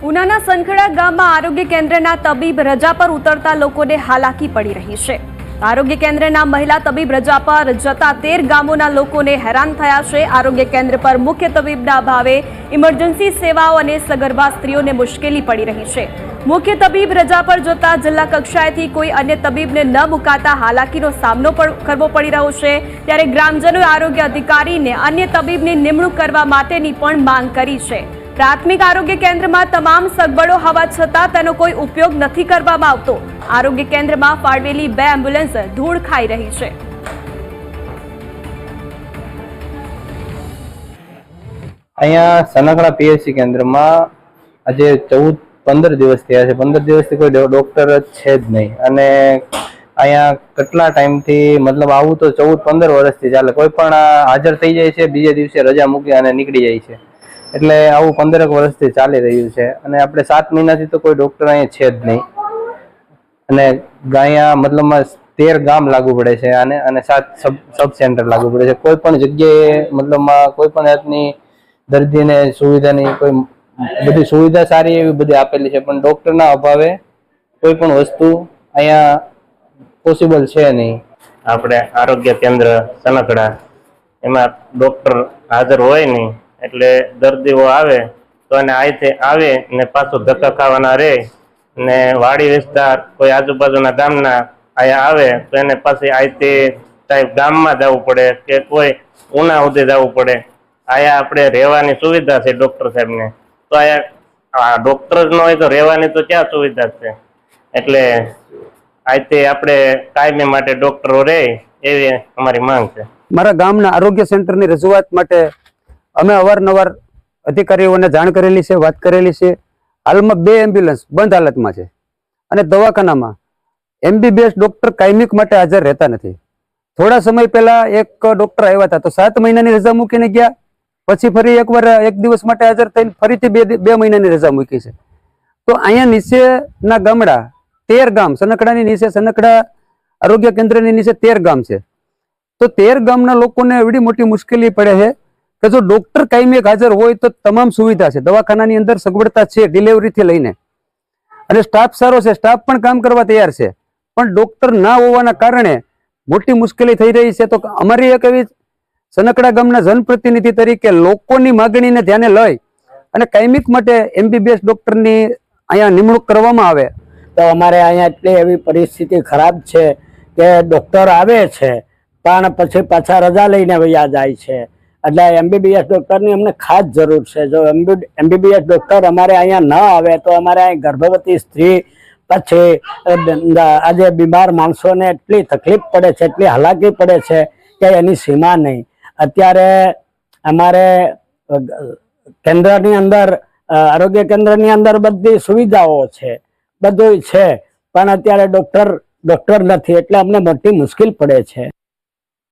ઉનાના સનખડા ગામમાં આરોગ્ય કેન્દ્રના તબીબ રજા પર ઉતરતા લોકોને હાલાકી પડી રહી છે। આરોગ્ય કેન્દ્રના મહિલા તબીબ રજા પર જતા 13 ગામોના લોકોને હેરાન થયા છે। આરોગ્ય કેન્દ્ર પર મુખ્ય તબીબના અભાવે ઇમરજન્સી સેવાઓ અને સગર્ભા સ્ત્રીઓને મુશ્કેલી પડી રહી છે। મુખ્ય તબીબ રજા પર જતા જિલ્લા કક્ષાએથી કોઈ અન્ય તબીબને ન મુકાતા હાલાકીનો સામનો કરવો પડી રહ્યો છે। ત્યારે ગ્રામજનોએ આરોગ્ય અધિકારીને અન્ય તબીબની નિમણૂક કરવા માટેની પણ માંગ કરી છે। પ્રાથમિક આરોગ્ય કેન્દ્રમાં તમામ સગવડો હોવા છતાં તેનો કોઈ ઉપયોગ નથી કરવામાં આવતો। આરોગ્ય કેન્દ્રમાં ફાળવેલી 2 એમ્બ્યુલન્સ ધૂળ ખાઈ રહી છે। અહીંયા સનકડા પીએચસી કેન્દ્રમાં આજે 15 દિવસ થયા છે। 15 દિવસથી કોઈ ડોક્ટર જ છે જ નહીં અને અહીંયા કેટલા ટાઈમથી મતલબ આવું તો 14-15 વર્ષથી ચાલે। કોઈ પણ હાજર થઈ જાય છે, બીજે દિવસે રજા મૂકી અને નીકળી જાય છે। એટલે આવું 15 વર્ષથી ચાલી રહ્યું છે અને આપણે 7 મહિનાથી તો કોઈ ડોક્ટર અહીંયા છે જ નહીં અને અહીંયા મતલબમાં 13 ગામ લાગુ પડે છે અને 7 સબ સેન્ટર લાગુ પડે છે। કોઈ પણ જગ્યાએ મતલબમાં કોઈ પણ જાતની દર્દીને સુવિધાની કોઈ બધી સુવિધા સારી એવી બધી આપેલી છે, પણ ડોક્ટરના અભાવે કોઈ પણ વસ્તુ અહીંયા પોસિબલ છે નહીં। આપણે આરોગ્ય કેન્દ્ર સનકડા એમાં ડોક્ટર હાજર હોય નહીં એટલે દર્દીઓ આવે તો એને અહીંથી આવે ને પાછું ધક્કા ખાવાના રહે ને વાડી વિસ્તાર કોઈ આજુબાજુના ગામના અહીંયા આવે તો એને પછી અહીંથી સાહેબ ગામમાં જવું પડે કે કોઈ ઉના સુધી જવું પડે। અહીંયા આપણે રહેવાની સુવિધા છે ડોક્ટર સાહેબને, તો અહીંયા ડોક્ટર જ ન હોય તો રહેવાની તો ક્યાં સુવિધા છે? એટલે અહીંથી આપણે કાયમી માટે ડોક્ટરો રહે એવી અમારી માંગ છે। મારા ગામના આરોગ્ય સેન્ટરની રજૂઆત માટે અમે અવારનવાર અધિકારીઓને જાણ કરેલી છે, વાત કરેલી છે। હાલમાં 2 એમ્બ્યુલન્સ બંધ હાલતમાં છે અને દવાખાનામાં MBBS ડોક્ટર કાયમિક માટે હાજર રહેતા નથી। થોડા સમય પહેલા એક ડોક્ટર આવ્યા હતા તો 7 મહિનાની રજા મૂકીને ગયા, પછી ફરી એકવાર 1 દિવસ માટે હાજર થઈને ફરીથી 2 મહિનાની રજા મૂકી છે। તો અહીંયા નીચેના ગામડા 13 ગામ, સનકડાની નીચે સનકડા આરોગ્ય કેન્દ્રની નીચે 13 ગામ છે, તો 13 ગામના લોકોને એવડી મોટી મુશ્કેલી પડે છે કે જો ડોક્ટર કાયમી હાજર હોય તો તમામ સુવિધા છે, દવાખાનાની અંદર સગવડતા છે ડિલિવરીથી લઈને, અને સ્ટાફ સારો છે, સ્ટાફ પણ કામ કરવા તૈયાર છે, પણ ડોક્ટર ના હોવાના કારણે મોટી મુશ્કેલી થઈ રહી છે। તો અમારી એક એવી સનકડા ગામના જનપ્રતિનિધિ તરીકે લોકોની માગણીને ધ્યાને લઈ અને કાયમિક માટે MBBS ડોક્ટરની અહીંયા નિમણૂક કરવામાં આવે। તો અમારે અહીંયા એટલી એવી પરિસ્થિતિ ખરાબ છે કે ડોક્ટર આવે છે પણ પછી પાછા રજા લઈને વયા જાય છે। એટલે MBBS ડોક્ટરની અમને ખાસ જરૂર છે। જો MBBS ડોક્ટર અમારે અહીંયા ન આવે તો અમારે અહીં ગર્ભવતી સ્ત્રી પછી આજે બીમાર માણસોને એટલી તકલીફ પડે છે, એટલી હાલાકી પડે છે કે એની સીમા નહીં। અત્યારે અમારે કેન્દ્રની અંદર આરોગ્ય કેન્દ્રની અંદર બધી સુવિધાઓ છે, બધું છે, પણ અત્યારે ડોક્ટર નથી એટલે અમને મોટી મુશ્કેલ પડે છે।